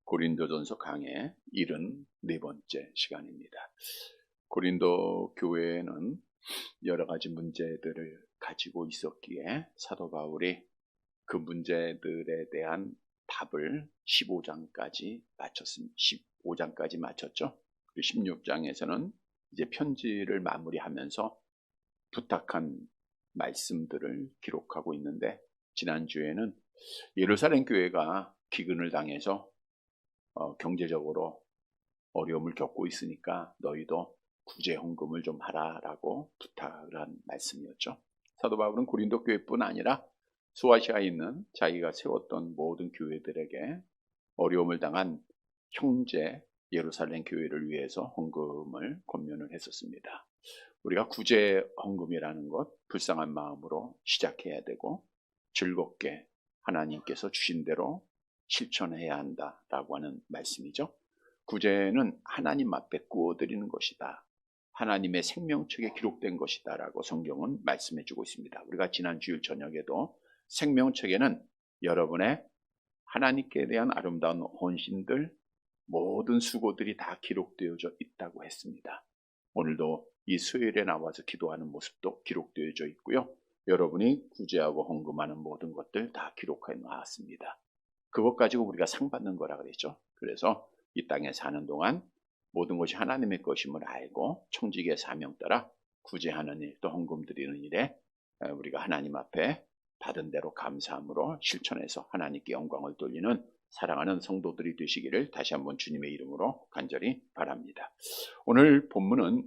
고린도전서 강의 74번째 시간입니다. 고린도 교회에는 여러 가지 문제들을 가지고 있었기에 사도 바울이 그 문제들에 대한 답을 15장까지 마쳤습니다. 15장까지 마쳤죠. 그리고 16장에서는 이제 편지를 마무리하면서 부탁한 말씀들을 기록하고 있는데, 지난주에는 예루살렘 교회가 기근을 당해서 경제적으로 어려움을 겪고 있으니까 너희도 구제 헌금을 좀 하라라고 부탁을 한 말씀이었죠. 사도 바울은 고린도 교회뿐 아니라 소아시아에 있는 자기가 세웠던 모든 교회들에게 어려움을 당한 형제 예루살렘 교회를 위해서 헌금을 권면을 했었습니다. 우리가 구제 헌금이라는 것 불쌍한 마음으로 시작해야 되고, 즐겁게 하나님께서 주신 대로 실천해야 한다라고 하는 말씀이죠. 구제는 하나님 앞에 구워드리는 것이다, 하나님의 생명책에 기록된 것이다 라고 성경은 말씀해주고 있습니다. 우리가 지난 주일 저녁에도 생명책에는 여러분의 하나님께 대한 아름다운 헌신들, 모든 수고들이 다 기록되어져 있다고 했습니다. 오늘도 이 수요일에 나와서 기도하는 모습도 기록되어져 있고요. 여러분이 구제하고 헌금하는 모든 것들 다 기록해 놨습니다. 그것 가지고 우리가 상 받는 거라 그랬죠. 그래서 이 땅에 사는 동안 모든 것이 하나님의 것임을 알고 청지기의 사명 따라 구제하는 일, 또 헌금 드리는 일에 우리가 하나님 앞에 받은 대로 감사함으로 실천해서 하나님께 영광을 돌리는 사랑하는 성도들이 되시기를 다시 한번 주님의 이름으로 간절히 바랍니다. 오늘 본문은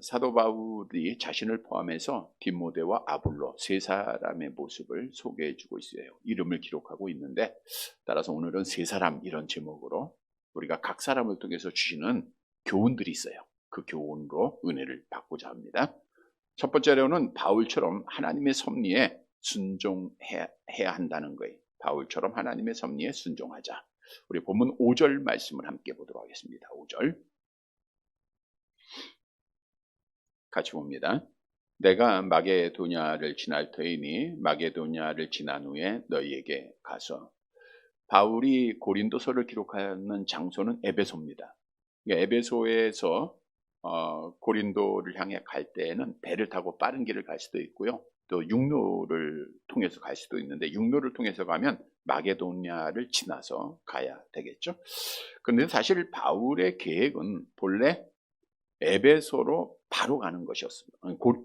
사도 바울이 자신을 포함해서 디모데와 아볼로 세 사람의 모습을 소개해주고 있어요. 이름을 기록하고 있는데, 따라서 오늘은 세 사람 이런 제목으로 우리가 각 사람을 통해서 주시는 교훈들이 있어요. 그 교훈으로 은혜를 받고자 합니다. 첫 번째로는 바울처럼 하나님의 섭리에 순종해야 한다는 거예요. 바울처럼 하나님의 섭리에 순종하자. 우리 본문 5절 말씀을 함께 보도록 하겠습니다. 5절 같이 봅니다. 내가 마게도냐를 지날 터이니 마게도냐를 지난 후에 너희에게 가서. 바울이 고린도서를 기록하는 장소는 에베소입니다. 에베소에서 고린도를 향해 갈 때에는 배를 타고 빠른 길을 갈 수도 있고요, 또 육로를 통해서 갈 수도 있는데, 육로를 통해서 가면 마게도냐를 지나서 가야 되겠죠. 그런데 사실 바울의 계획은 본래 에베소로 바로 가는 것이었습니다.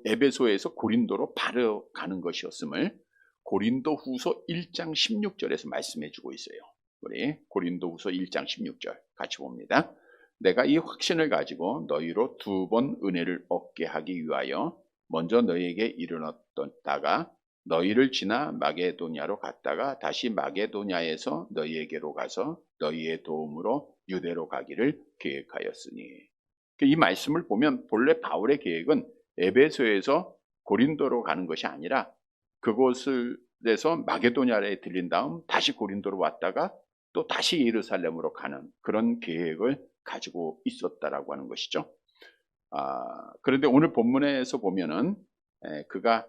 에베소에서 고린도로 바로 가는 것이었음을 고린도후서 1장 16절에서 말씀해주고 있어요. 우리 고린도후서 1장 16절 같이 봅니다. 내가 이 확신을 가지고 너희로 2번 은혜를 얻게 하기 위하여 먼저 너희에게 이르렀다가 너희를 지나 마게도냐로 갔다가 다시 마게도냐에서 너희에게로 가서 너희의 도움으로 유대로 가기를 계획하였으니. 이 말씀을 보면 본래 바울의 계획은 에베소에서 고린도로 가는 것이 아니라 그곳에서 마게도냐에 들린 다음 다시 고린도로 왔다가 또 다시 예루살렘으로 가는 그런 계획을 가지고 있었다라고 하는 것이죠. 그런데 오늘 본문에서 보면은 그가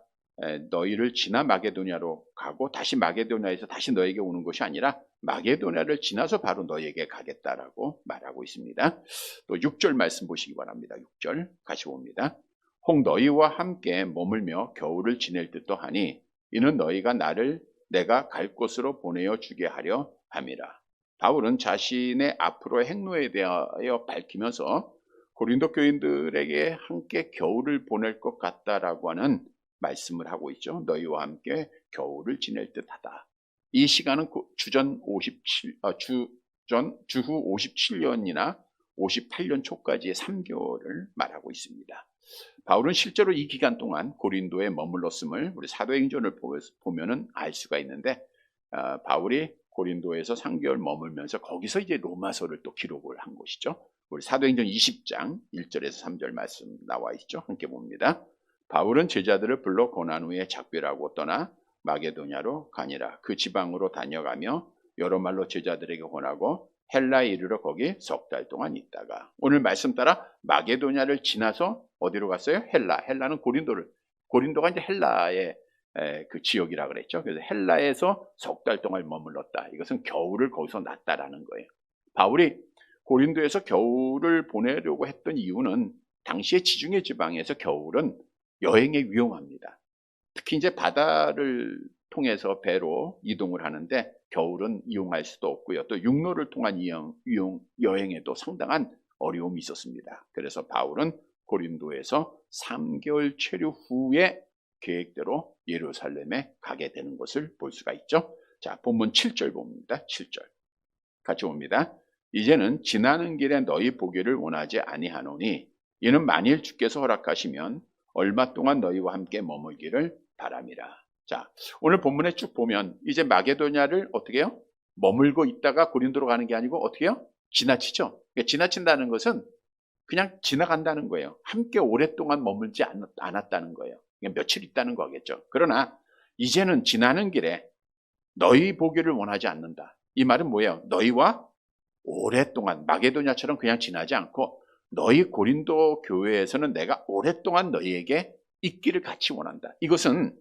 너희를 지나 마게도냐로 가고 다시 마게도냐에서 다시 너에게 오는 것이 아니라 마게도냐를 지나서 바로 너에게 가겠다라고 말하고 있습니다. 또 6절 말씀 보시기 바랍니다. 6절 같이 봅니다. 혹 너희와 함께 머물며 겨울을 지낼 듯도 하니 이는 너희가 나를 내가 갈 곳으로 보내어 주게 하려 함이라. 바울은 자신의 앞으로의 행로에 대하여 밝히면서 고린도 교인들에게 함께 겨울을 보낼 것 같다라고 하는 말씀을 하고 있죠. 너희와 함께 겨울을 지낼 듯하다. 이 시간은 주후 57년이나 58년 초까지의 3개월을 말하고 있습니다. 바울은 실제로 이 기간 동안 고린도에 머물렀음을 우리 사도행전을 보면은 알 수가 있는데, 바울이 고린도에서 3개월 머물면서 거기서 이제 로마서를 또 기록을 한 것이죠. 우리 사도행전 20장 1절에서 3절 말씀 나와 있죠. 함께 봅니다. 바울은 제자들을 불러 고난 후에 작별하고 떠나 마게도냐로 가니라. 그 지방으로 다녀가며 여러 말로 제자들에게 권하고 헬라에 이르러 거기 3달 동안 있다가, 오늘 말씀 따라 마게도냐를 지나서 어디로 갔어요? 헬라는 고린도가 이제 헬라의 그 지역이라 그랬죠. 그래서 헬라에서 석 달 동안 머물렀다. 이것은 겨울을 거기서 났다라는 거예요. 바울이 고린도에서 겨울을 보내려고 했던 이유는 당시의 지중해 지방에서 겨울은 여행에 위험합니다. 특히 이제 바다를 통해서 배로 이동을 하는데 겨울은 이용할 수도 없고요. 또 육로를 통한 여행에도 상당한 어려움이 있었습니다. 그래서 바울은 고린도에서 3개월 체류 후에 계획대로 예루살렘에 가게 되는 것을 볼 수가 있죠. 자, 본문 7절 봅니다. 7절 같이 봅니다. 이제는 지나는 길에 너희 보기를 원하지 아니하노니 이는 만일 주께서 허락하시면 얼마 동안 너희와 함께 머물기를 바람이라. 자, 오늘 본문에 쭉 보면 이제 마게도냐를 어떻게 해요? 머물고 있다가 고린도로 가는 게 아니고 어떻게 해요? 지나치죠. 그러니까 지나친다는 것은 그냥 지나간다는 거예요. 함께 오랫동안 머물지 않았다는 거예요. 그냥 며칠 있다는 거겠죠. 그러나 이제는 지나는 길에 너희 보기를 원하지 않는다. 이 말은 뭐예요? 너희와 오랫동안 마게도냐처럼 그냥 지나지 않고 너희 고린도 교회에서는 내가 오랫동안 너희에게 있기를 같이 원한다. 이것은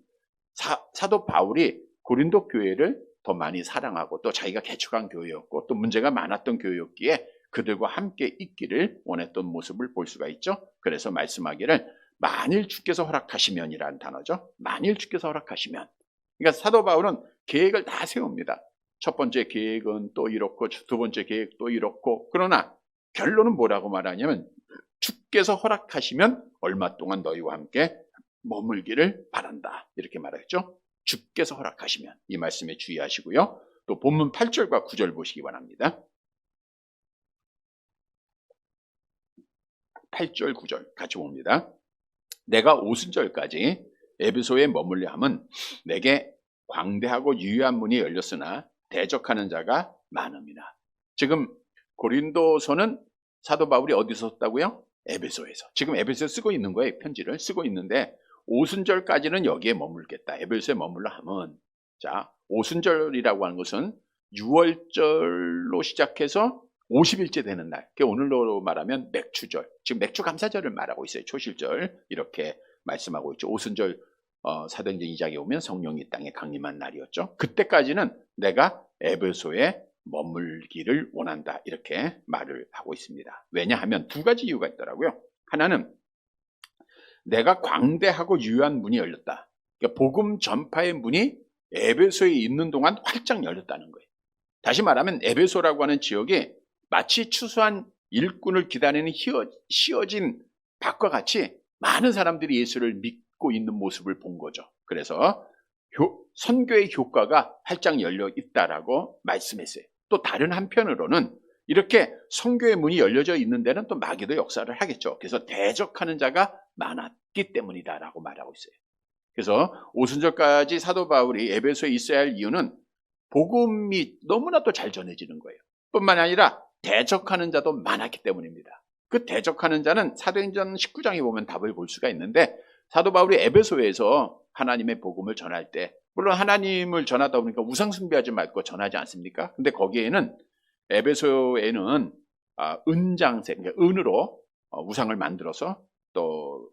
사도 바울이 고린도 교회를 더 많이 사랑하고 또 자기가 개척한 교회였고 또 문제가 많았던 교회였기에 그들과 함께 있기를 원했던 모습을 볼 수가 있죠. 그래서 말씀하기를 만일 주께서 허락하시면이라는 단어죠. 만일 주께서 허락하시면. 그러니까 사도 바울은 계획을 다 세웁니다. 첫 번째 계획은 또 이렇고 두 번째 계획도 이렇고 그러나 결론은 뭐라고 말하냐면 주께서 허락하시면 얼마 동안 너희와 함께 머물기를 바란다. 이렇게 말했죠. 주께서 허락하시면 이 말씀에 주의하시고요. 또 본문 8절과 9절 보시기 바랍니다. 8절 9절 같이 봅니다. 내가 오순절까지 에베소에 머물려 함은 내게 광대하고 유효한 문이 열렸으나 대적하는 자가 많음이라. 지금 고린도서는 사도 바울이 어디서 썼다고요? 에베소에서. 지금 에베소에 쓰고 있는 거예요. 편지를 쓰고 있는데 오순절까지는 여기에 머물겠다. 에베소에 머물러 하면 자, 오순절이라고 하는 것은 6월절로 시작해서 50일째 되는 날. 그게 오늘로 말하면 맥추절. 지금 맥추 감사절을 말하고 있어요. 초실절. 이렇게 말씀하고 있죠. 오순절 사도행전 2장에 오면 성령이 이 땅에 강림한 날이었죠. 그때까지는 내가 에베소에 머물기를 원한다. 이렇게 말을 하고 있습니다. 왜냐하면 두 가지 이유가 있더라고요. 하나는 내가 광대하고 유효한 문이 열렸다. 그러니까 복음 전파의 문이 에베소에 있는 동안 활짝 열렸다는 거예요. 다시 말하면 에베소라고 하는 지역이 마치 추수한 일꾼을 기다리는 휘어진 밭과 같이 많은 사람들이 예수를 믿고 있는 모습을 본 거죠. 그래서 선교의 효과가 활짝 열려 있다라고 말씀했어요. 또 다른 한편으로는 이렇게 선교의 문이 열려져 있는 데는 또 마귀도 역사를 하겠죠. 그래서 대적하는 자가 많았기 때문이다라고 말하고 있어요. 그래서 오순절까지 사도 바울이 에베소에 있어야 할 이유는 복음이 너무나도 잘 전해지는 거예요. 뿐만 아니라 대적하는 자도 많았기 때문입니다. 그 대적하는 자는 사도행전 19장에 보면 답을 볼 수가 있는데 사도 바울이 에베소에서 하나님의 복음을 전할 때 물론 하나님을 전하다 보니까 우상 숭배하지 말고 전하지 않습니까? 근데 거기에는 에베소에는 은장색, 은으로 우상을 만들어서 또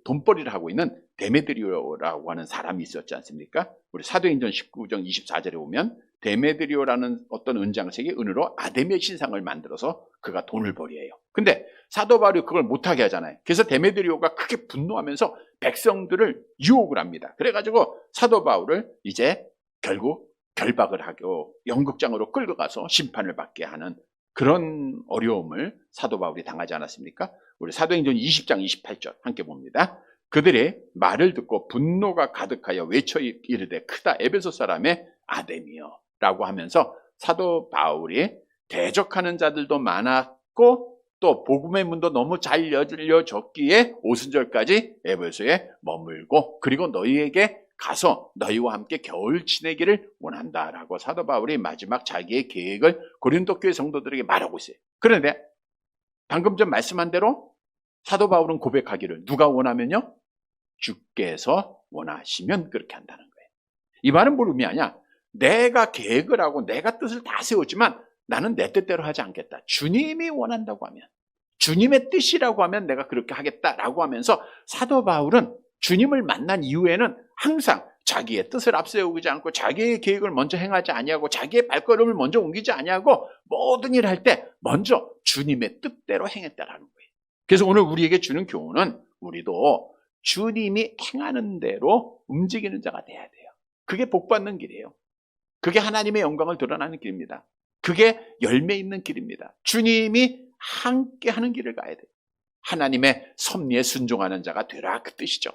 돈벌이를 하고 있는 데메드리오라고 하는 사람이 있었지 않습니까? 우리 사도행전 19장 24절에 보면 데메드리오라는 어떤 은장색이 은으로 아데미의 신상을 만들어서 그가 돈을 벌이해요. 근데 사도 바울이 그걸 못하게 하잖아요. 그래서 데메드리오가 크게 분노하면서 백성들을 유혹을 합니다. 그래가지고 사도 바울을 이제 결국 결박을 하고 연극장으로 끌고 가서 심판을 받게 하는 그런 어려움을 사도 바울이 당하지 않았습니까? 우리 사도행전 20장 28절 함께 봅니다. 그들의 말을 듣고 분노가 가득하여 외쳐 이르되 크다 에베소 사람의 아데미여 라고 하면서 사도 바울이 대적하는 자들도 많았고 또 복음의 문도 너무 잘 열려졌기에 오순절까지 에베소에 머물고 그리고 너희에게 가서 너희와 함께 겨울 지내기를 원한다라고 사도 바울이 마지막 자기의 계획을 고린도 교회 성도들에게 말하고 있어요. 그런데 방금 전 말씀한 대로 사도 바울은 고백하기를 누가 원하면요? 주께서 원하시면 그렇게 한다는 거예요. 이 말은 뭘 의미하냐? 내가 계획을 하고 내가 뜻을 다 세웠지만 나는 내 뜻대로 하지 않겠다. 주님이 원한다고 하면 주님의 뜻이라고 하면 내가 그렇게 하겠다라고 하면서 사도 바울은 주님을 만난 이후에는 항상 자기의 뜻을 앞세우지 않고 자기의 계획을 먼저 행하지 아니하고 자기의 발걸음을 먼저 옮기지 아니하고 모든 일을 할 때 먼저 주님의 뜻대로 행했다라는 거예요. 그래서 오늘 우리에게 주는 교훈은 우리도 주님이 행하는 대로 움직이는 자가 돼야 돼요. 그게 복받는 길이에요. 그게 하나님의 영광을 드러나는 길입니다. 그게 열매 있는 길입니다. 주님이 함께 하는 길을 가야 돼요. 하나님의 섭리에 순종하는 자가 되라, 그 뜻이죠.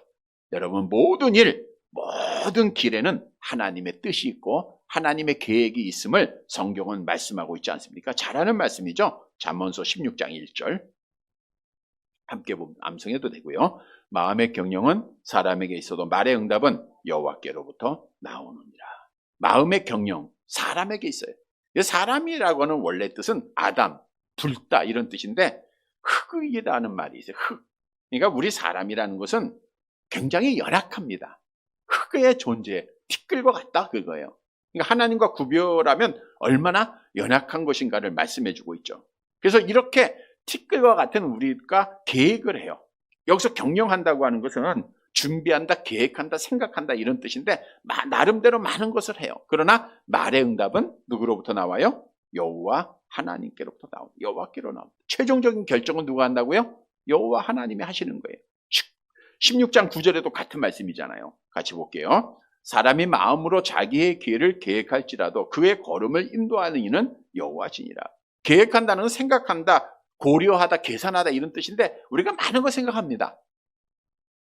여러분, 모든 일, 모든 길에는 하나님의 뜻이 있고 하나님의 계획이 있음을 성경은 말씀하고 있지 않습니까? 잘하는 말씀이죠. 잠언서 16장 1절 함께 암송해도 되고요. 마음의 경영은 사람에게 있어도 말의 응답은 여호와께로부터 나오느니라. 마음의 경영, 사람에게 있어요. 사람이라고 하는 원래 뜻은 아담, 붉다 이런 뜻인데 흙이라는 말이 있어요. 흙. 그러니까 우리 사람이라는 것은 굉장히 연약합니다. 흙의 존재, 티끌과 같다 그거예요. 그러니까 하나님과 구별하면 얼마나 연약한 것인가를 말씀해주고 있죠. 그래서 이렇게 티끌과 같은 우리가 계획을 해요. 여기서 경영한다고 하는 것은 준비한다, 계획한다, 생각한다 이런 뜻인데 나름대로 많은 것을 해요. 그러나 말의 응답은 누구로부터 나와요? 여호와 하나님께로부터 나옵니다. 여호와께로 나옵니다. 최종적인 결정은 누가 한다고요? 여호와 하나님이 하시는 거예요. 16장 9절에도 같은 말씀이잖아요. 같이 볼게요. 사람이 마음으로 자기의 길을 계획할지라도 그의 걸음을 인도하는 이는 여호와시니라. 계획한다는 건 생각한다, 고려하다, 계산하다 이런 뜻인데 우리가 많은 걸 생각합니다.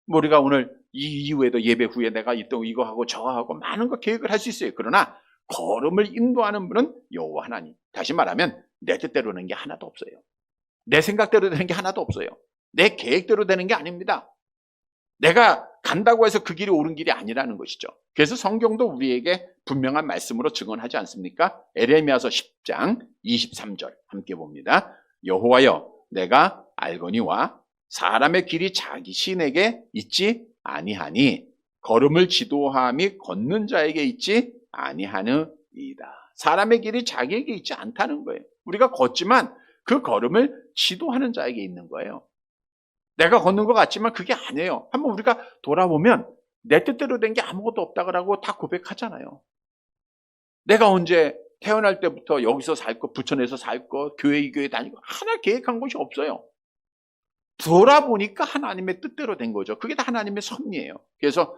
우리가 오늘 이 이후에도 예배 후에 내가 이거 하고 저거 하고 많은 거 계획을 할 수 있어요. 그러나 걸음을 인도하는 분은 여호와 하나님. 다시 말하면 내 뜻대로 되는 게 하나도 없어요. 내 생각대로 되는 게 하나도 없어요. 내 계획대로 되는 게 아닙니다. 내가 간다고 해서 그 길이 옳은 길이 아니라는 것이죠. 그래서 성경도 우리에게 분명한 말씀으로 증언하지 않습니까? 에레미야서 10장 23절 함께 봅니다. 여호와여, 내가 알거니와 사람의 길이 자기 신에게 있지 아니하니 걸음을 지도함이 걷는 자에게 있지 아니하느이다. 사람의 길이 자기에게 있지 않다는 거예요. 우리가 걷지만 그 걸음을 지도하는 자에게 있는 거예요. 내가 걷는 것 같지만 그게 아니에요. 한번 우리가 돌아보면 내 뜻대로 된 게 아무것도 없다고 다 고백하잖아요. 내가 언제 태어날 때부터 여기서 살 거, 부천에서 살 거, 이 교회 다니고 하나 계획한 것이 없어요. 돌아보니까 하나님의 뜻대로 된 거죠. 그게 다 하나님의 섭리예요. 그래서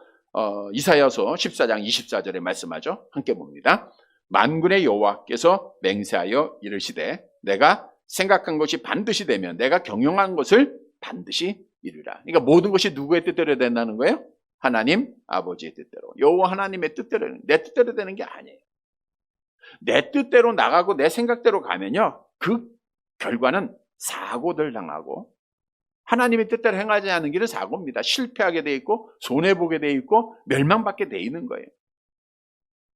이사야서 14장 24절에 말씀하죠. 함께 봅니다. 만군의 여호와께서 맹세하여 이르시되 내가 생각한 것이 반드시 되면 내가 경영한 것을 반드시 이루라. 그러니까 모든 것이 누구의 뜻대로 된다는 거예요? 하나님 아버지의 뜻대로. 여호와 하나님의 뜻대로, 내 뜻대로 되는 게 아니에요. 내 뜻대로 나가고 내 생각대로 가면요, 그 결과는 사고들 당하고 하나님의 뜻대로 행하지 않는 길은 사고입니다. 실패하게 돼 있고 손해보게 돼 있고 멸망받게 돼 있는 거예요.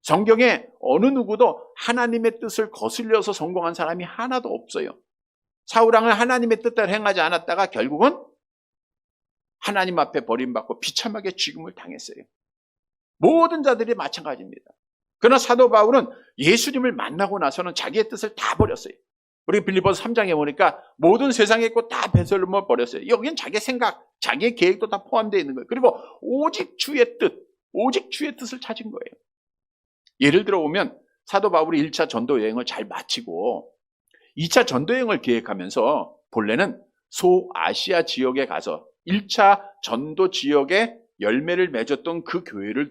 성경에 어느 누구도 하나님의 뜻을 거슬려서 성공한 사람이 하나도 없어요. 사울왕은 하나님의 뜻대로 행하지 않았다가 결국은 하나님 앞에 버림받고 비참하게 죽음을 당했어요. 모든 자들이 마찬가지입니다. 그러나 사도 바울은 예수님을 만나고 나서는 자기의 뜻을 다 버렸어요. 우리 빌립보서 3장에 보니까 모든 세상의 것 다 배설물 버렸어요. 여기는 자기의 생각, 자기의 계획도 다 포함되어 있는 거예요. 그리고 오직 주의 뜻, 오직 주의 뜻을 찾은 거예요. 예를 들어 보면 사도 바울이 1차 전도 여행을 잘 마치고 2차 전도 여행을 계획하면서 본래는 소아시아 지역에 가서 1차 전도 지역에 열매를 맺었던 그 교회를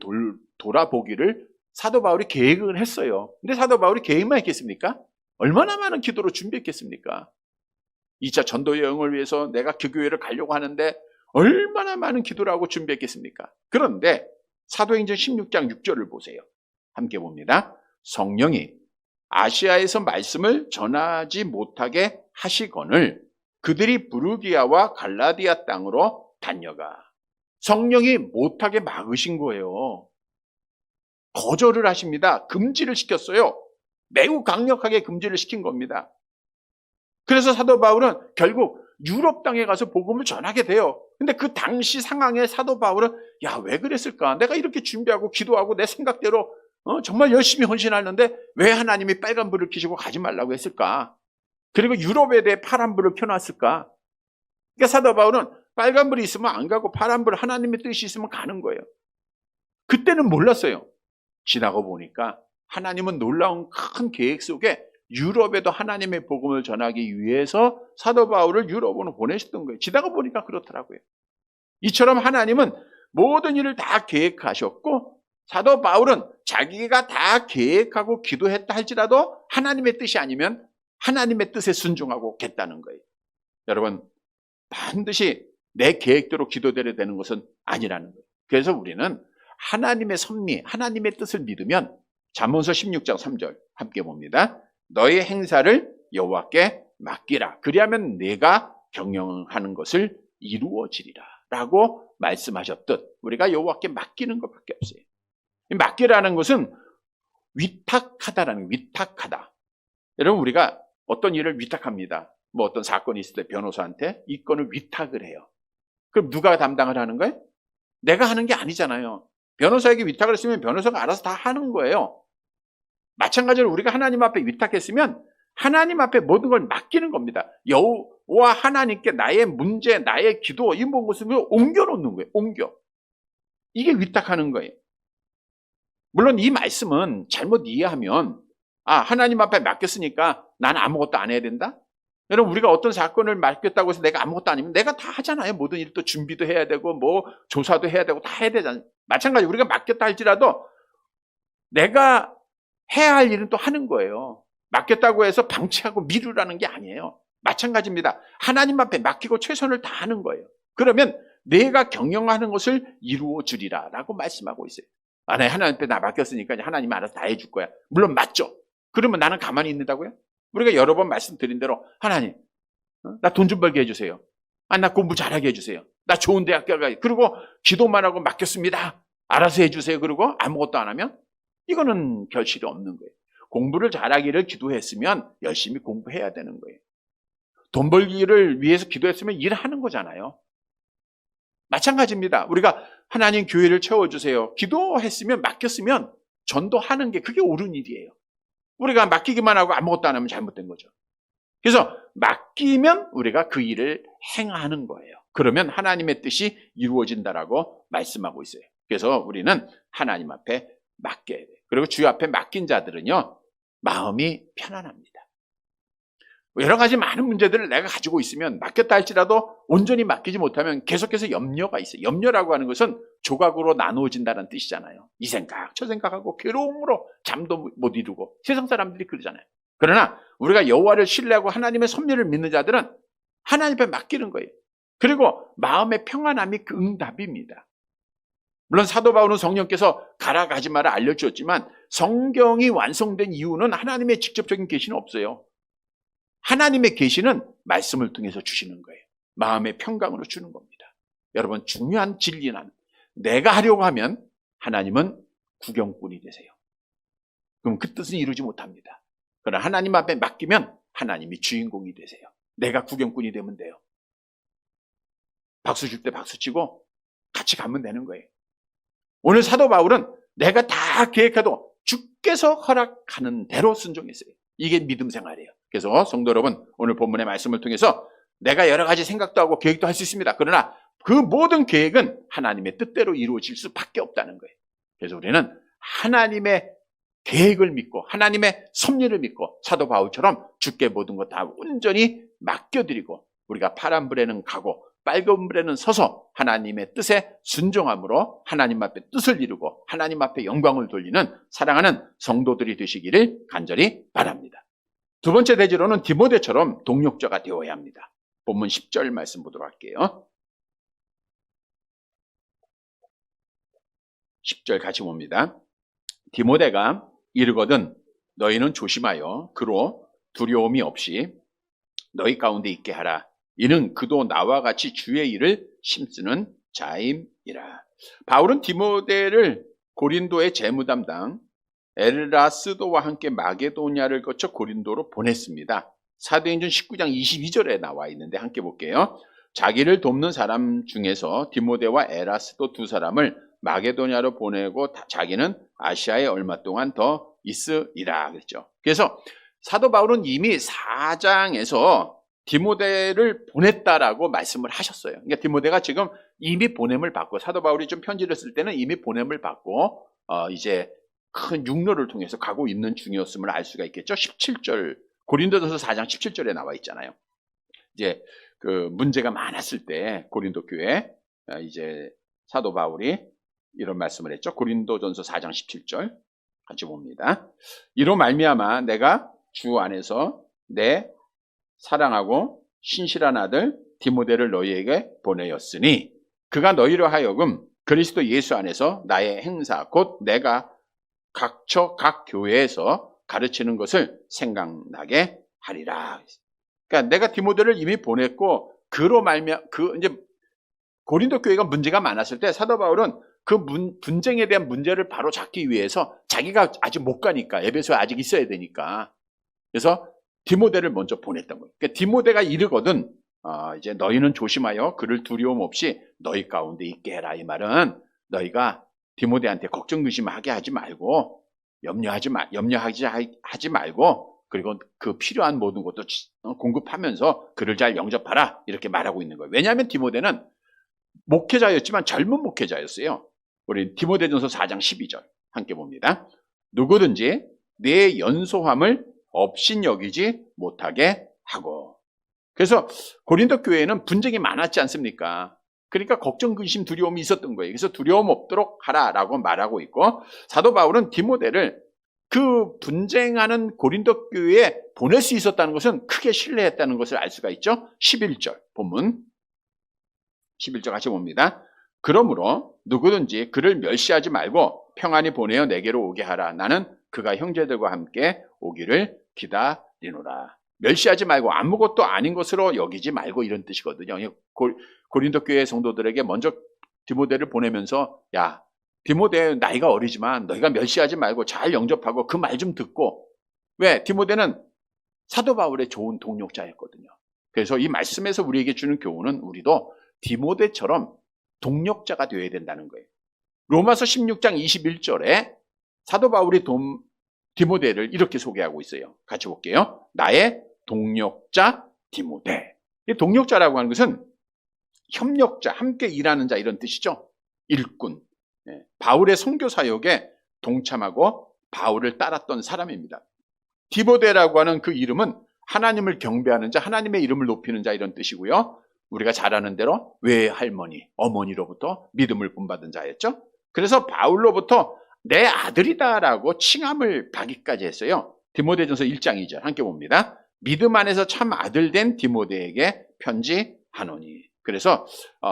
돌아보기를 사도 바울이 계획을 했어요. 근데 사도 바울이 계획만 했겠습니까? 얼마나 많은 기도로 준비했겠습니까? 2차 전도 여행을 위해서 내가 그 교회를 가려고 하는데 얼마나 많은 기도를 하고 준비했겠습니까? 그런데 사도행전 16장 6절을 보세요. 함께 봅니다. 성령이 아시아에서 말씀을 전하지 못하게 하시거늘 그들이 부르기아와 갈라디아 땅으로 다녀가. 성령이 못하게 막으신 거예요. 거절을 하십니다. 금지를 시켰어요. 매우 강력하게 금지를 시킨 겁니다. 그래서 사도 바울은 결국 유럽 땅에 가서 복음을 전하게 돼요. 근데 그 당시 상황에 사도 바울은 야, 왜 그랬을까? 내가 이렇게 준비하고 기도하고 내 생각대로 정말 열심히 헌신하는데 왜 하나님이 빨간불을 켜시고 가지 말라고 했을까? 그리고 유럽에 대해 파란불을 켜놨을까? 그러니까 사도 바울은 빨간불이 있으면 안 가고 파란불 하나님의 뜻이 있으면 가는 거예요. 그때는 몰랐어요. 지나고 보니까 하나님은 놀라운 큰 계획 속에 유럽에도 하나님의 복음을 전하기 위해서 사도 바울을 유럽으로 보내셨던 거예요. 지나가 보니까 그렇더라고요. 이처럼 하나님은 모든 일을 다 계획하셨고 사도 바울은 자기가 다 계획하고 기도했다 할지라도 하나님의 뜻이 아니면 하나님의 뜻에 순종하고 겠다는 거예요. 여러분, 반드시 내 계획대로 기도드려야 되는 것은 아니라는 거예요. 그래서 우리는 하나님의 섭리, 하나님의 뜻을 믿으면 잠언서 16장 3절 함께 봅니다. 너의 행사를 여호와께 맡기라. 그리하면 내가 경영하는 것을 이루어지리라 라고 말씀하셨듯 우리가 여호와께 맡기는 것밖에 없어요. 맡기라는 것은 위탁하다라는 위탁하다. 여러분, 우리가 어떤 일을 위탁합니다. 뭐 어떤 사건이 있을 때 변호사한테 이 건을 위탁을 해요. 그럼 누가 담당을 하는 거예요? 내가 하는 게 아니잖아요. 변호사에게 위탁을 했으면 변호사가 알아서 다 하는 거예요. 마찬가지로 우리가 하나님 앞에 위탁했으면 하나님 앞에 모든 걸 맡기는 겁니다. 여호와 하나님께 나의 문제, 나의 기도, 이 모든 것을 옮겨놓는 거예요. 이게 위탁하는 거예요. 물론 이 말씀은 잘못 이해하면 하나님 앞에 맡겼으니까 난 아무것도 안 해야 된다? 여러분, 우리가 어떤 사건을 맡겼다고 해서 내가 아무것도 아니면 내가 다 하잖아요. 모든 일도 준비도 해야 되고 뭐 조사도 해야 되고 다 해야 되잖아요. 마찬가지 우리가 맡겼다 할지라도 내가 해야 할 일은 또 하는 거예요. 맡겼다고 해서 방치하고 미루라는 게 아니에요. 마찬가지입니다. 하나님 앞에 맡기고 최선을 다하는 거예요. 그러면 내가 경영하는 것을 이루어 주리라 라고 말씀하고 있어요. 네, 하나님 앞에 나 맡겼으니까 하나님이 알아서 다 해줄 거야. 물론 맞죠. 그러면 나는 가만히 있는다고요? 우리가 여러 번 말씀드린 대로 하나님, 나 돈 좀 벌게 해주세요. 나 공부 잘하게 해주세요. 나 좋은 대학 가게. 그리고 기도만 하고 맡겼습니다. 알아서 해주세요. 그리고 아무것도 안 하면 이거는 결실이 없는 거예요. 공부를 잘하기를 기도했으면 열심히 공부해야 되는 거예요. 돈 벌기를 위해서 기도했으면 일하는 거잖아요. 마찬가지입니다. 우리가 하나님 교회를 채워주세요. 기도했으면 맡겼으면 전도하는 게 그게 옳은 일이에요. 우리가 맡기기만 하고 아무것도 안 하면 잘못된 거죠. 그래서 맡기면 우리가 그 일을 행하는 거예요. 그러면 하나님의 뜻이 이루어진다라고 말씀하고 있어요. 그래서 우리는 하나님 앞에 맡겨야 돼요. 그리고 주 앞에 맡긴 자들은요, 마음이 편안합니다. 여러 가지 많은 문제들을 내가 가지고 있으면 맡겼다 할지라도 온전히 맡기지 못하면 계속해서 염려가 있어요. 염려라고 하는 것은 조각으로 나누어진다는 뜻이잖아요. 이 생각, 저 생각하고 괴로움으로 잠도 못 이루고 세상 사람들이 그러잖아요. 그러나 우리가 여호와를 신뢰하고 하나님의 섭리를 믿는 자들은 하나님 앞에 맡기는 거예요. 그리고 마음의 평안함이 그 응답입니다. 물론 사도 바울은 성령께서 가라 가지 마라 알려주었지만 성경이 완성된 이유는 하나님의 직접적인 계시는 없어요. 하나님의 계시는 말씀을 통해서 주시는 거예요. 마음의 평강으로 주는 겁니다. 여러분, 중요한 진리는 내가 하려고 하면 하나님은 구경꾼이 되세요. 그럼 그 뜻은 이루지 못합니다. 그러나 하나님 앞에 맡기면 하나님이 주인공이 되세요. 내가 구경꾼이 되면 돼요. 박수 줄 때 박수 치고 같이 가면 되는 거예요. 오늘 사도 바울은 내가 다 계획해도 주께서 허락하는 대로 순종했어요. 이게 믿음 생활이에요. 그래서 성도 여러분, 오늘 본문의 말씀을 통해서 내가 여러 가지 생각도 하고 계획도 할 수 있습니다. 그러나 그 모든 계획은 하나님의 뜻대로 이루어질 수밖에 없다는 거예요. 그래서 우리는 하나님의 계획을 믿고 하나님의 섭리를 믿고 사도 바울처럼 주께 모든 것 다 온전히 맡겨드리고 우리가 파란불에는 가고 빨간불에는 서서 하나님의 뜻에 순종함으로 하나님 앞에 뜻을 이루고 하나님 앞에 영광을 돌리는 사랑하는 성도들이 되시기를 간절히 바랍니다. 두 번째 대지로는 디모데처럼 동력자가 되어야 합니다. 본문 10절 말씀 보도록 할게요. 10절 같이 봅니다. 디모데가 이르거든 너희는 조심하여 그로 두려움이 없이 너희 가운데 있게 하라. 이는 그도 나와 같이 주의 일을 힘쓰는 자임이라. 바울은 디모데를 고린도의 재무담당 에라스도와 함께 마게도냐를 거쳐 고린도로 보냈습니다. 사도행전 19장 22절에 나와 있는데 함께 볼게요. 자기를 돕는 사람 중에서 디모데와 에라스도 두 사람을 마게도냐로 보내고 자기는 아시아에 얼마 동안 더 있으리라 그랬죠. 그래서 사도 바울은 이미 4장에서 디모데를 보냈다라고 말씀을 하셨어요. 그러니까 디모데가 지금 이미 보냄을 받고, 사도 바울이 좀 편지를 쓸 때는 이미 보냄을 받고 이제 큰 육로를 통해서 가고 있는 중이었음을 알 수가 있겠죠. 17절 고린도전서 4장 17절에 나와 있잖아요. 이제 그 문제가 많았을 때 고린도 교회 이제 사도 바울이 이런 말씀을 했죠. 고린도전서 4장 17절 같이 봅니다. 이로 말미암아 내가 주 안에서 내 사랑하고 신실한 아들 디모데를 너희에게 보내었으니 그가 너희로 하여금 그리스도 예수 안에서 나의 행사 곧 내가 각처 각 교회에서 가르치는 것을 생각나게 하리라. 그러니까 내가 디모데를 이미 보냈고 그로 말미암아 이제 고린도 교회가 문제가 많았을 때 사도 바울은 그 분쟁에 대한 문제를 바로 잡기 위해서 자기가 아직 못 가니까 에베소에 아직 있어야 되니까 그래서 디모데를 먼저 보냈던 거예요. 그러니까 디모데가 이르거든 이제 너희는 조심하여 그를 두려움 없이 너희 가운데 있게 해라. 이 말은 너희가 디모데한테 걱정 근심하게 하지 말고 염려하지 말고 그리고 그 필요한 모든 것도 공급하면서 그를 잘 영접하라 이렇게 말하고 있는 거예요. 왜냐하면 디모데는 목회자였지만 젊은 목회자였어요. 우리 디모데전서 4장 12절 함께 봅니다. 누구든지 내 연소함을 업신여기지 못하게 하고. 그래서 고린도 교회에는 분쟁이 많았지 않습니까? 그러니까 걱정, 근심, 두려움이 있었던 거예요. 그래서 두려움 없도록 하라라고 말하고 있고 사도 바울은 디모데를 그 분쟁하는 고린도 교회에 보낼 수 있었다는 것은 크게 신뢰했다는 것을 알 수가 있죠. 11절 본문 11절 같이 봅니다. 그러므로 누구든지 그를 멸시하지 말고 평안히 보내어 내게로 오게 하라. 나는 그가 형제들과 함께 오기를 기다리노라. 멸시하지 말고 아무것도 아닌 것으로 여기지 말고 이런 뜻이거든요. 고린도 교회 성도들에게 먼저 디모데를 보내면서 야 디모데 나이가 어리지만 너희가 멸시하지 말고 잘 영접하고 그 말 좀 듣고 왜? 디모데는 사도 바울의 좋은 동력자였거든요. 그래서 이 말씀에서 우리에게 주는 교훈은 우리도 디모데처럼 동력자가 되어야 된다는 거예요. 로마서 16장 21절에 사도 바울이 디모데를 이렇게 소개하고 있어요. 같이 볼게요. 나의 동력자 디모데. 이 동력자라고 하는 것은 협력자, 함께 일하는 자 이런 뜻이죠. 일꾼. 바울의 선교 사역에 동참하고 바울을 따랐던 사람입니다. 디모데라고 하는 그 이름은 하나님을 경배하는 자, 하나님의 이름을 높이는 자 이런 뜻이고요. 우리가 잘 아는 대로 외할머니, 어머니로부터 믿음을 본받은 자였죠. 그래서 바울로부터 내 아들이다라고 칭함을 받기까지 했어요. 디모데전서 1장 2절 함께 봅니다. 믿음 안에서 참 아들 된 디모데에게 편지하노니. 그래서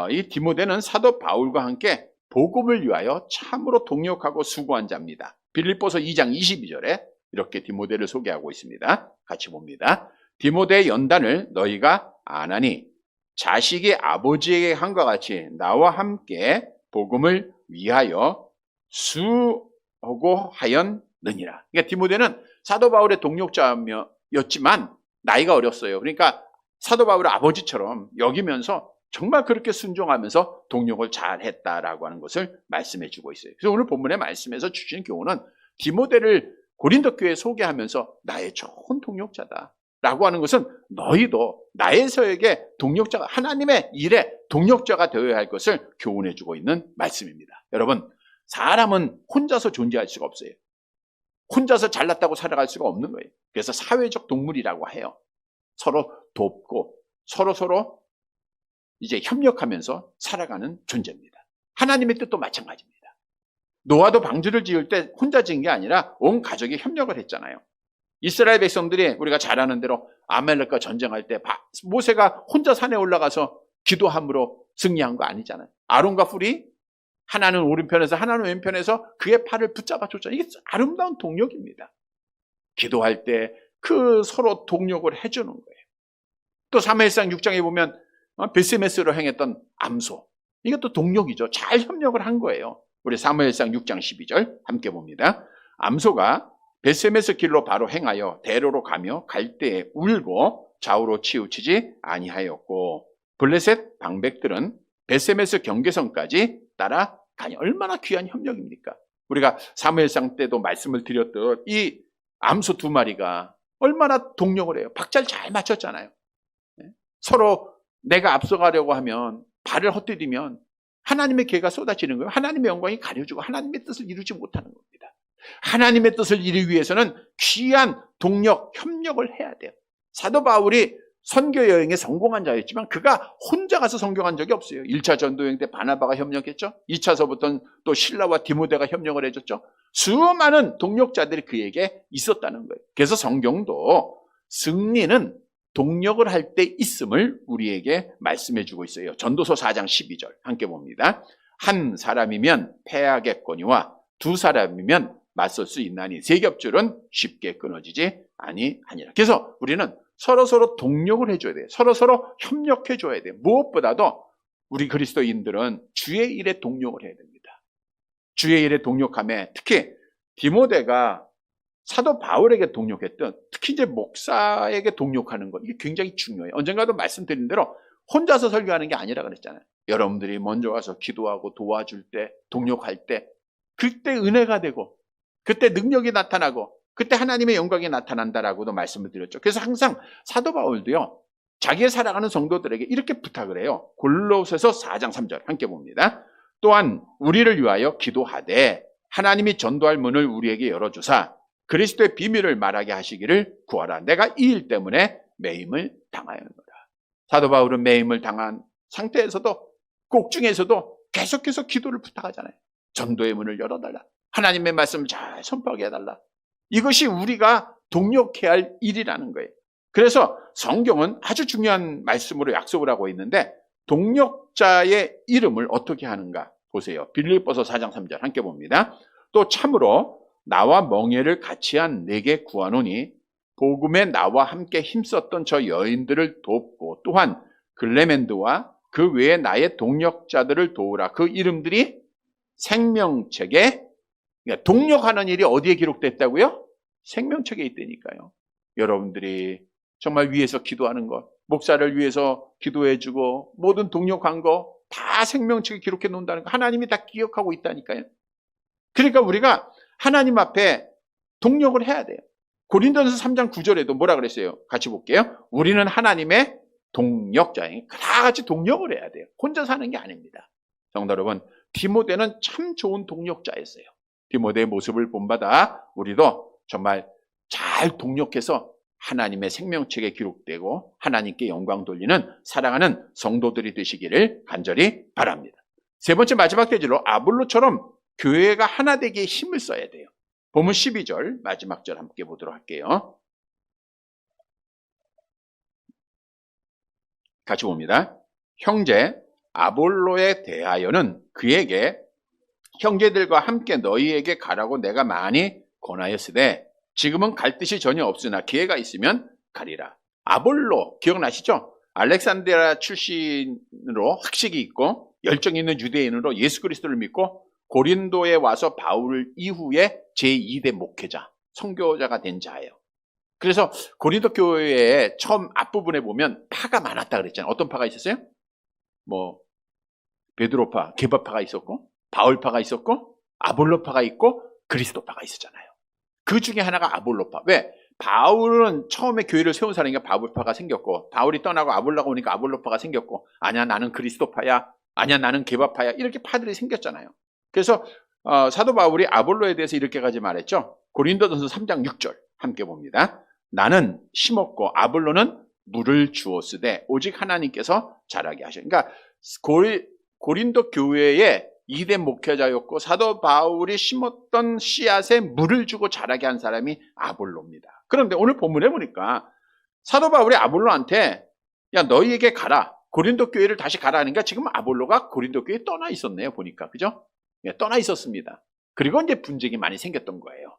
이 디모데는 사도 바울과 함께 복음을 위하여 참으로 동력하고 수고한 자입니다. 빌립보서 2장 22절에 이렇게 디모데를 소개하고 있습니다. 같이 봅니다. 디모데의 연단을 너희가 아나니 자식이 아버지에게 한과 같이 나와 함께 복음을 위하여 수고하였느니라. 그러니까 디모데는 사도 바울의 동력자였지만 나이가 어렸어요. 그러니까 사도 바울의 아버지처럼 여기면서 정말 그렇게 순종하면서 동력을 잘 했다라고 하는 것을 말씀해 주고 있어요. 그래서 오늘 본문의 말씀에서 주신 교훈은 디모데를 고린도 교회에 소개하면서 나의 좋은 동력자다 라고 하는 것은 너희도 나의 서에게 동력자가 하나님의 일에 동력자가 되어야 할 것을 교훈해 주고 있는 말씀입니다. 여러분 사람은 혼자서 존재할 수가 없어요. 혼자서 잘났다고 살아갈 수가 없는 거예요. 그래서 사회적 동물이라고 해요. 서로 돕고 서로 이제 협력하면서 살아가는 존재입니다. 하나님의 뜻도 마찬가지입니다. 노아도 방주를 지을 때 혼자 지은 게 아니라 온 가족이 협력을 했잖아요. 이스라엘 백성들이 우리가 잘 아는 대로 아말렉과 전쟁할 때 모세가 혼자 산에 올라가서 기도함으로 승리한 거 아니잖아요. 아론과 훌이 하나는 오른편에서 하나는 왼편에서 그의 팔을 붙잡아 줬잖아요. 이게 아름다운 동력입니다. 기도할 때 그 서로 동력을 해주는 거예요. 또 사무엘상 6장에 보면 베스메스로 행했던 암소, 이것도 동력이죠. 잘 협력을 한 거예요. 우리 사무엘상 6장 12절 함께 봅니다. 암소가 베스메스 길로 바로 행하여 대로로 가며 갈 때에 울고 좌우로 치우치지 아니하였고 블레셋 방백들은 베스메스 경계선까지 따라가니. 얼마나 귀한 협력입니까? 우리가 사무엘상 때도 말씀을 드렸던 이 암소 두 마리가 얼마나 동력을 해요. 박자를 잘 맞췄잖아요. 서로 내가 앞서가려고 하면, 발을 헛디디면 하나님의 기회가 쏟아지는 거예요. 하나님의 영광이 가려지고 하나님의 뜻을 이루지 못하는 겁니다. 하나님의 뜻을 이루기 위해서는 귀한 동력, 협력을 해야 돼요. 사도 바울이 선교 여행에 성공한 자였지만 그가 혼자 가서 선교한 적이 없어요. 1차 전도여행 때 바나바가 협력했죠. 2차서부터는 또 실라와 디모데가 협력을 해줬죠. 수많은 동력자들이 그에게 있었다는 거예요. 그래서 성경도 승리는 동력을 할 때 있음을 우리에게 말씀해 주고 있어요. 전도서 4장 12절 함께 봅니다. 한 사람이면 패하겠거니와 두 사람이면 맞설 수 있나니 세 겹줄은 쉽게 끊어지지 아니하니라. 그래서 우리는 서로 동력을 해줘야 돼요. 서로 협력해 줘야 돼요. 무엇보다도 우리 그리스도인들은 주의 일에 동력을 해야 됩니다. 주의 일에 동력함에 특히 디모데가 사도 바울에게 동력했던, 특히 이제 목사에게 동력하는 것, 이게 굉장히 중요해요. 언젠가도 말씀드린 대로 혼자서 설교하는 게 아니라 그랬잖아요. 여러분들이 먼저 와서 기도하고 도와줄 때, 동력할 때, 그때 은혜가 되고 그때 능력이 나타나고 그때 하나님의 영광이 나타난다라고도 말씀을 드렸죠. 그래서 항상 사도 바울도요, 자기의 사랑하는 성도들에게 이렇게 부탁을 해요. 골로새서 4장 3절 함께 봅니다. 또한 우리를 위하여 기도하되 하나님이 전도할 문을 우리에게 열어주사 그리스도의 비밀을 말하게 하시기를 구하라. 내가 이 일 때문에 매임을 당하였노라. 사도 바울은 매임을 당한 상태에서도, 꼭중에서도 계속해서 기도를 부탁하잖아요. 전도의 문을 열어달라. 하나님의 말씀을 잘 선포하게 해달라. 이것이 우리가 동력해야 할 일이라는 거예요. 그래서 성경은 아주 중요한 말씀으로 약속을 하고 있는데, 동력자의 이름을 어떻게 하는가 보세요. 빌립보서 4장 3절 함께 봅니다. 또 참으로 나와 멍에를 같이 한 내게 구하노니 복음에 나와 함께 힘썼던 저 여인들을 돕고 또한 글레멘드와 그 외에 나의 동력자들을 도우라. 그 이름들이 생명책에, 동력하는 일이 어디에 기록됐다고요? 생명책에 있다니까요. 여러분들이 정말 위해서 기도하는 것, 목사를 위해서 기도해주고 모든 동력한 거 다 생명책에 기록해 놓는다는 거, 하나님이 다 기억하고 있다니까요. 그러니까 우리가 하나님 앞에 동력을 해야 돼요. 고린도전서 3장 9절에도 뭐라 그랬어요? 같이 볼게요. 우리는 하나님의 동력자예요. 다 같이 동력을 해야 돼요. 혼자 사는 게 아닙니다. 성도 여러분, 디모데는 참 좋은 동력자였어요. 디모데의 모습을 본받아 우리도 정말 잘 동력해서 하나님의 생명책에 기록되고 하나님께 영광 돌리는 사랑하는 성도들이 되시기를 간절히 바랍니다. 세 번째 마지막 대지로 아볼로처럼 교회가 하나 되기에 힘을 써야 돼요. 본문 12절 마지막 절 함께 보도록 할게요. 같이 봅니다. 형제 아볼로에 대하여는 그에게 형제들과 함께 너희에게 가라고 내가 많이 권하였으되 지금은 갈 뜻이 전혀 없으나 기회가 있으면 가리라. 아볼로 기억나시죠? 알렉산드리아 출신으로 학식이 있고 열정 있는 유대인으로 예수 그리스도를 믿고 고린도에 와서 바울 이후에 제2대 목회자, 선교자가 된 자예요. 그래서 고린도 교회의 처음 앞부분에 보면 파가 많았다 그랬잖아요. 어떤 파가 있었어요? 베드로파, 게바파가 있었고 바울파가 있었고 아볼로파가 있고 그리스도파가 있었잖아요. 그 중에 하나가 아볼로파. 왜? 바울은 처음에 교회를 세운 사람이니까 바울파가 생겼고 바울이 떠나고 아볼로가 오니까 아볼로파가 생겼고 아니야 나는 그리스도파야, 아니야 나는 게바파야, 이렇게 파들이 생겼잖아요. 그래서 사도 바울이 아볼로에 대해서 이렇게까지 말했죠. 고린도전서 3장 6절 함께 봅니다. 나는 심었고 아볼로는 물을 주었으되 오직 하나님께서 자라게 하셔. 그러니까 고린도 교회의 2대 목회자였고 사도 바울이 심었던 씨앗에 물을 주고 자라게 한 사람이 아볼로입니다. 그런데 오늘 본문에 보니까 사도 바울이 아볼로한테 야 너희에게 가라, 고린도 교회를 다시 가라 하니까 지금 아볼로가 고린도 교회에 떠나 있었네요. 보니까 그죠? 예, 떠나 있었습니다. 그리고 이제 분쟁이 많이 생겼던 거예요.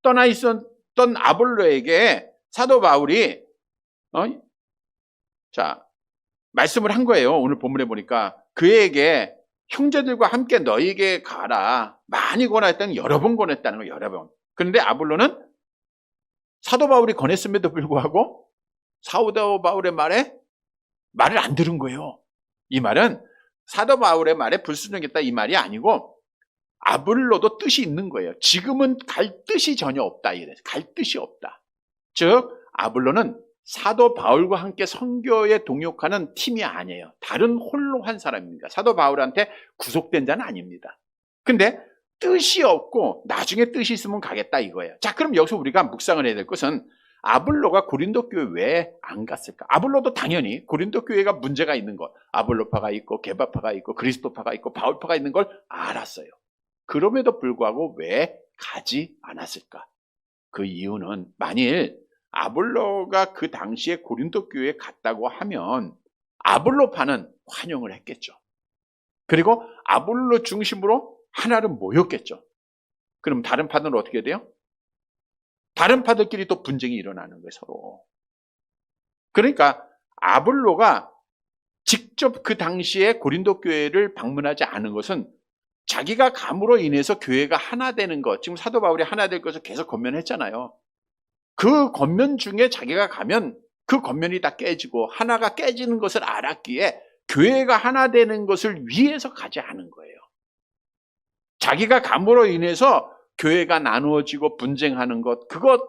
떠나 있었던 아볼로에게 사도 바울이 말씀을 한 거예요. 오늘 본문에 보니까 그에게 형제들과 함께 너희에게 가라. 많이 권했다는 여러 번 권했다는 거예요. 여러 번. 그런데 아볼로는 사도 바울이 권했음에도 불구하고 사도 바울의 말을 안 들은 거예요. 이 말은 사도 바울의 말에 불순종했다 이 말이 아니고 아볼로도 뜻이 있는 거예요. 지금은 갈 뜻이 전혀 없다. 이래서 갈 뜻이 없다. 즉 아볼로는 사도 바울과 함께 선교에 동역하는 팀이 아니에요. 다른 홀로 한 사람입니다. 사도 바울한테 구속된 자는 아닙니다. 근데 뜻이 없고 나중에 뜻이 있으면 가겠다 이거예요. 자, 그럼 여기서 우리가 묵상을 해야 될 것은 아볼로가 고린도 교회 왜 안 갔을까? 아볼로도 당연히 고린도 교회가 문제가 있는 것, 아볼로파가 있고 게바파가 있고 그리스도파가 있고 바울파가 있는 걸 알았어요. 그럼에도 불구하고 왜 가지 않았을까? 그 이유는 만일 아볼로가 그 당시에 고린도 교회에 갔다고 하면 아볼로파는 환영을 했겠죠. 그리고 아볼로 중심으로 하나로 모였겠죠. 그럼 다른 파들은 어떻게 돼요? 다른 파들끼리 또 분쟁이 일어나는 거예요, 서로. 그러니까 아볼로가 직접 그 당시에 고린도 교회를 방문하지 않은 것은 자기가 감으로 인해서 교회가 하나 되는 것, 지금 사도 바울이 하나 될 것을 계속 권면했잖아요. 그 권면 중에 자기가 가면 그 권면이 다 깨지고 하나가 깨지는 것을 알았기에 교회가 하나 되는 것을 위해서 가지 않은 거예요. 자기가 감으로 인해서 교회가 나누어지고 분쟁하는 것, 그것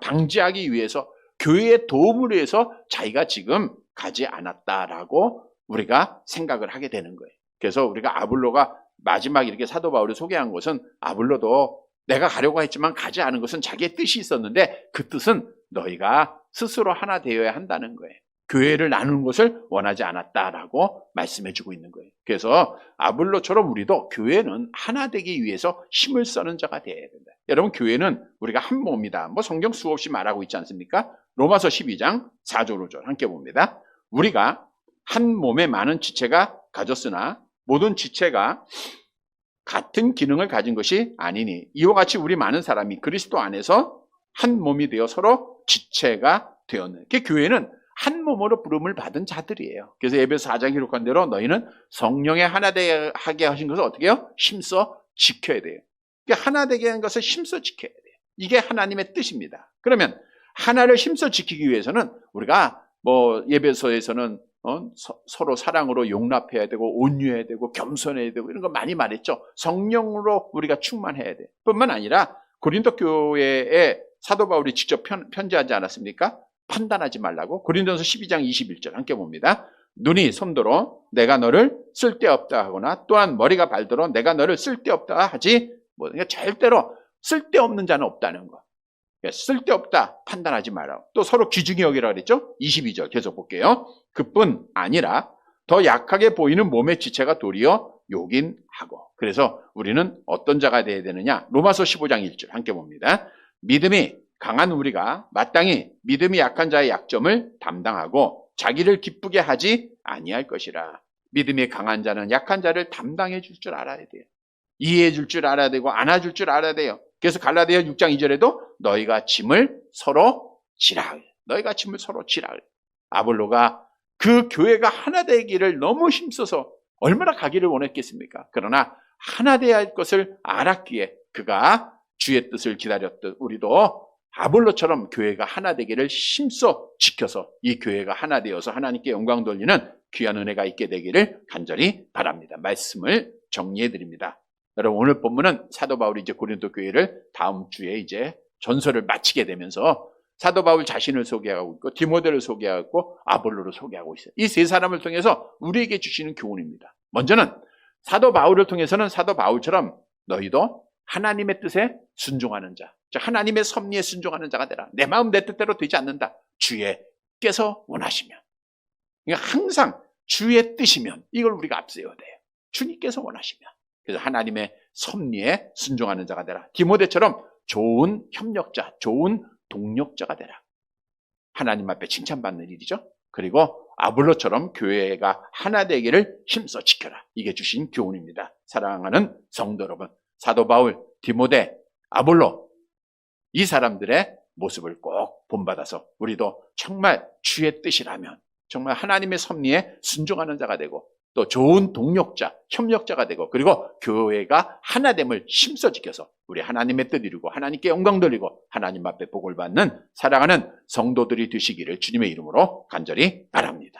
방지하기 위해서 교회의 도움을 위해서 자기가 지금 가지 않았다라고 우리가 생각을 하게 되는 거예요. 그래서 우리가 아볼로가 마지막 이렇게 사도 바울을 소개한 것은 아볼로도 내가 가려고 했지만 가지 않은 것은 자기의 뜻이 있었는데 그 뜻은 너희가 스스로 하나 되어야 한다는 거예요. 교회를 나누는 것을 원하지 않았다라고 말씀해주고 있는 거예요. 그래서 아볼로처럼 우리도 교회는 하나 되기 위해서 힘을 쓰는 자가 되어야 된다. 여러분, 교회는 우리가 한 몸이다. 뭐 성경 수없이 말하고 있지 않습니까? 로마서 12장 4절 5절 함께 봅니다. 우리가 한 몸에 많은 지체가 가졌으나 모든 지체가 같은 기능을 가진 것이 아니니 이와 같이 우리 많은 사람이 그리스도 안에서 한 몸이 되어 서로 지체가 되었는. 교회는 한 몸으로 부름을 받은 자들이에요. 그래서 에베소 4장 기록한 대로 너희는 성령에 하나 되게 하게 하신 것을 어떻게 해요? 힘써 지켜야 돼요. 하나 되게 한 것을 힘써 지켜야 돼요. 이게 하나님의 뜻입니다. 그러면 하나를 힘써 지키기 위해서는 우리가 예배소에서는 서로 사랑으로 용납해야 되고 온유해야 되고 겸손해야 되고 이런 거 많이 말했죠. 성령으로 우리가 충만해야 돼. 뿐만 아니라 고린도 교회에 사도 바울이 직접 편지하지 않았습니까? 판단하지 말라고. 고린도전서 12장 21절 함께 봅니다. 눈이 손도로 내가 너를 쓸데없다 하거나 또한 머리가 발도로 내가 너를 쓸데없다 하지 그러니까 절대로 쓸데없는 자는 없다는 거. 쓸데없다 판단하지 말라고. 또 서로 귀중히 여기라 그랬죠. 22절 계속 볼게요. 그뿐 아니라 더 약하게 보이는 몸의 지체가 도리어 요긴하고. 그래서 우리는 어떤 자가 되어야 되느냐. 로마서 15장 1절 함께 봅니다. 믿음이 강한 우리가 마땅히 믿음이 약한 자의 약점을 담당하고 자기를 기쁘게 하지 아니할 것이라. 믿음이 강한 자는 약한 자를 담당해 줄 줄 알아야 돼요. 이해해 줄 줄 알아야 되고 안아줄 줄 알아야 돼요. 그래서 갈라디아 6장 2절에도 너희가 짐을 서로 지라. 너희가 짐을 서로 지라. 아볼로가 그 교회가 하나 되기를 너무 힘써서 얼마나 가기를 원했겠습니까? 그러나 하나 되어야 할 것을 알았기에 그가 주의 뜻을 기다렸듯 우리도 아볼로처럼 교회가 하나 되기를 힘써 지켜서 이 교회가 하나 되어서 하나님께 영광 돌리는 귀한 은혜가 있게 되기를 간절히 바랍니다. 말씀을 정리해 드립니다. 여러분, 오늘 본문은 사도 바울이 이제 고린도 교회를 다음 주에 이제 전설을 마치게 되면서 사도 바울 자신을 소개하고 있고 디모데를 소개하고 아볼로를 소개하고 있어요. 이 세 사람을 통해서 우리에게 주시는 교훈입니다. 먼저는 사도 바울을 통해서는 사도 바울처럼 너희도 하나님의 뜻에 순종하는 자, 즉 하나님의 섭리에 순종하는 자가 되라. 내 마음 내 뜻대로 되지 않는다. 주께서 원하시면. 그러니까 항상 주의 뜻이면 이걸 우리가 앞세워야 돼요. 주님께서 원하시면. 그래서 하나님의 섭리에 순종하는 자가 되라. 디모데처럼 좋은 협력자, 좋은 동력자가 되라. 하나님 앞에 칭찬받는 일이죠. 그리고 아볼로처럼 교회가 하나 되기를 힘써 지켜라. 이게 주신 교훈입니다. 사랑하는 성도 여러분, 사도 바울, 디모데, 아볼로 이 사람들의 모습을 꼭 본받아서 우리도 정말 주의 뜻이라면 정말 하나님의 섭리에 순종하는 자가 되고 또 좋은 동력자, 협력자가 되고 그리고 교회가 하나됨을 힘써 지켜서 우리 하나님의 뜻 이루고 하나님께 영광 돌리고 하나님 앞에 복을 받는 사랑하는 성도들이 되시기를 주님의 이름으로 간절히 바랍니다.